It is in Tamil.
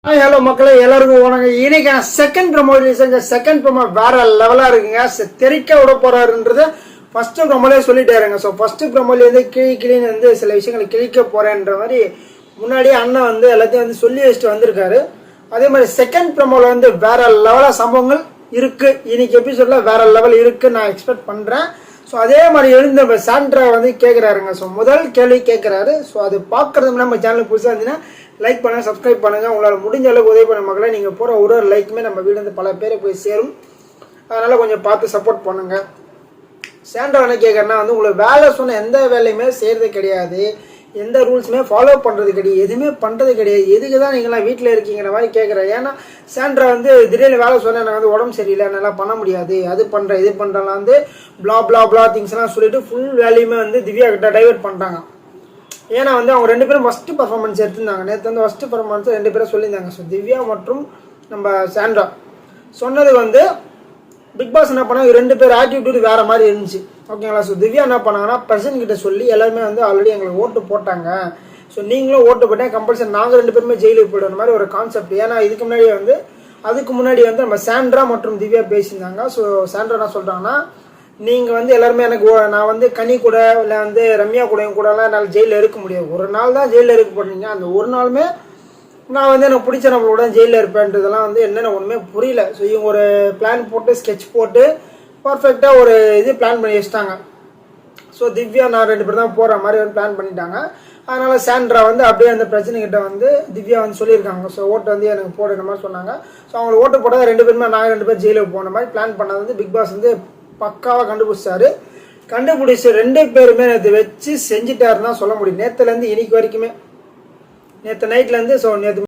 ஹலோ மக்களே, எல்லாருக்கும் வணங்க. இன்னைக்கு செகண்ட் ப்ரோமோ ரிலீஸுங்க. செகண்ட் ப்ரோமோ வேற லெவலா இருக்குங்க. தெரிக்க விட போறாருன்றது ஃபர்ஸ்ட் ப்ரோமோலே சொல்லிட்டாருங்க. ஸோ ஃபர்ஸ்ட் ப்ரோமோல வந்து கிளின்னு வந்து சில விஷயங்களை கிழிக்க போறேன்ற மாதிரி முன்னாடியே அண்ணன் வந்து எல்லாத்தையும் வந்து சொல்லி வச்சுட்டு வந்திருக்காரு. அதே மாதிரி செகண்ட் ப்ரோமோல வந்து வேற லெவலா சம்பவங்கள் இருக்கு. இன்னைக்கு எபிசோட்ல வேற லெவல் இருக்கு நான் எக்ஸ்பெக்ட் பண்றேன். ஸோ அதே மாதிரி எழுந்த சாண்ட்ரா வந்து கேட்குறாருங்க. ஸோ முதல் கேள்வி கேட்குறாரு. ஸோ அது பார்க்கறது நம்ம சேனல் புதுசாக இருந்தீங்கன்னா லைக் பண்ணுங்க, சப்ஸ்கிரைப் பண்ணுங்க. உங்களால் முடிஞ்ச அளவுக்கு உதவி பண்ண மக்களை நீங்கள் போகிற ஒரு லைக்குமே நம்ம வீடு வந்து பல பேரை போய் சேரும். அதனால கொஞ்சம் பார்த்து சப்போர்ட் பண்ணுங்க. சாண்ட்ரா என்ன கேட்குறேன்னா வந்து உங்களுக்கு வேலை சொன்ன எந்த வேலையுமே செய்யறது கிடையாது, எந்த ரூல்ஸுமே ஃபாலோ பண்ணுறது கிடையாது, எதுவுமே பண்ணுறது கிடையாது. எதுக்கு தான் நீங்களாம் வீட்டில் இருக்கீங்கிற மாதிரி கேட்குறேன். ஏன்னா சாண்ட்ரா வந்து திடீர்னு வேலை சொன்னேன், எனக்கு வந்து உடம்பு சரியில்லை, என்னால் பண்ண முடியாது, அது பண்ணுறேன் இது பண்ணுறலாம் வந்து பிளா திங்ஸ்லாம் சொல்லிட்டு ஃபுல் வேலையுமே வந்து திவ்யா கிட்ட டைவர்ட் பண்ணிட்டாங்க. ஏன்னா வந்து அவங்க ரெண்டு பேரும் ஃபஸ்ட்டு பர்ஃபார்மன்ஸ் எடுத்திருந்தாங்க. நேற்று வந்து ஃபஸ்ட்டு பர்ஃபார்மன்ஸ் ரெண்டு பேரும் சொல்லியிருந்தாங்க. ஸோ திவ்யா மற்றும் நம்ம சாண்ட்ரா சொன்னது வந்து பிக் பாஸ் என்ன பண்ணாங்க, ரெண்டு பேர் ஆட்டிடியூட் வேறு மாதிரி இருந்துச்சு. ஓகேங்களா? ஸோ திவ்யா என்ன பண்ணாங்கன்னா பிரசன்ட் கிட்ட சொல்லி எல்லாருமே வந்து ஆல்ரெடி எங்களுக்கு ஓட்டு போட்டாங்க, ஸோ நீங்களும் ஓட்டு போட்டேன், கம்பல்சரி நாங்கள் ரெண்டு பேருமே ஜெயிலுக்கு போய்டுற மாதிரி ஒரு கான்செப்ட். ஏன்னா அதுக்கு முன்னாடி வந்து நம்ம சாண்ட்ரா மற்றும் திவ்யா பேசியிருந்தாங்க. ஸோ சாண்ட்ரா என்ன சொல்கிறாங்கன்னா, நீங்கள் வந்து எல்லாருமே எனக்கு நான் வந்து கனி கூட இல்லை வந்து ரம்யா கூடலாம் என்னால் ஜெயிலில் இருக்க முடியாது, ஒரு நாள் தான் ஜெயிலில் இருக்க போட்டீங்க, அந்த ஒரு நாளுமே நான் வந்து எனக்கு பிடிச்ச நம்மளோட ஜெயிலில் இருப்பேன்றதெல்லாம் வந்து என்னென்ன ஒன்றுமே புரியல. ஸோ இவங்க ஒரு பிளான் போட்டு ஸ்கெட்ச் போட்டு பர்ஃபெக்டாக ஒரு இது பிளான் பண்ணி வச்சுட்டாங்க. ஸோ திவ்யா நான் ரெண்டு பேர் தான் போகிற மாதிரி வந்து பிளான் பண்ணிட்டாங்க. அதனால் சாண்ட்ரா வந்து அப்படியே அந்த பிரச்சனைக்கிட்ட வந்து திவ்யா வந்து சொல்லியிருக்காங்க. ஸோ ஓட்டு வந்து எனக்கு போடுற மாதிரி சொன்னாங்க. ஸோ அவங்களுக்கு ஓட்டு போட்டால் ரெண்டு பேருமே நாங்கள் ரெண்டு பேர் ஜெயிலுக்கு போன மாதிரி பிளான் பண்ணது வந்து பிக் பாஸ் வந்து பக்காவாக கண்டுபிடிச்சு ரெண்டு பேருமே நேற்று வச்சு செஞ்சுட்டாருன்னா சொல்ல முடியும். நேற்றுலேருந்து இன்னைக்கு வரைக்குமே, நேற்று நைட்லேருந்து ஸோ நேற்று